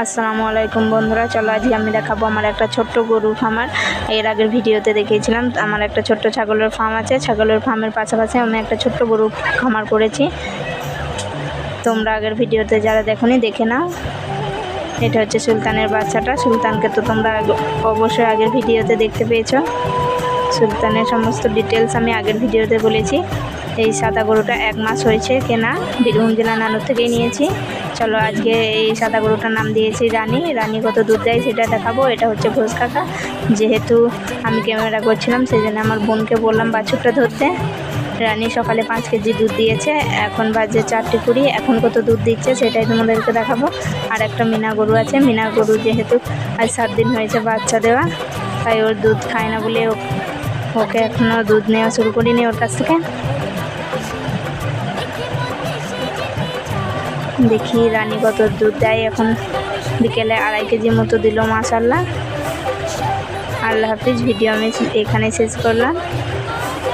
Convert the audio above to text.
আসসালামু আলাইকুম বন্ধুরা, চলো আজকে আমি দেখাবো আমার একটা ছোট্ট গরুর খামার। এর আগের ভিডিওতে দেখিয়েছিলাম আমার একটা ছোট্ট ছাগলের ফার্ম আছে। ছাগলের ফার্মের পাশাপাশি আমি একটা ছোট্ট গরুর খামার করেছি। তোমরা আগের ভিডিওতে যারা দেখোনি দেখে নাও। এটা হচ্ছে সুলতানের বাচ্চাটা। সুলতানকে তো তোমরা অবশ্যই আগের ভিডিওতে দেখতে পেয়েছো। সুলতানের সমস্ত ডিটেলস আমি আগের ভিডিওতে বলেছি। এই সাদা গরুটা 1 মাস হয়েছে কেনা, বীরভূম জেলা নানুর থেকেই নিয়েছি। চলো আজকে এই সাদা গরুটার নাম দিয়েছি রানী। রানী কত দুধ দেয় সেটা দেখাবো। এটা হচ্ছে ঘোষ কাকা। যেহেতু আমি ক্যামেরা করছিলাম সেই জন্য আমার বোনকে বললাম বাছুরটা ধরতে। রানী সকালে 5 কেজি দুধ দিয়েছে, এখন বাজে 4:20। এখন কত দুধ দিচ্ছে সেটাই তোমাদেরকে দেখাবো। আর একটা মিনা গরু আছে। মিনা গরু যেহেতু আজ 7 দিন হয়েছে বাচ্চা দেওয়া, তাই ওর দুধ খায় না বলে ওকে এখনও দুধ নেওয়া শুরু করিনি ওর কাছ থেকে। দেখি রানী কত দুধ দেয়। এখন বিকেলে 2.5 কেজি মতো দিল, মাশাআল্লাহ। আল্লাহ হাফিজ। ভিডিও আমি এখানে শেষ করলাম।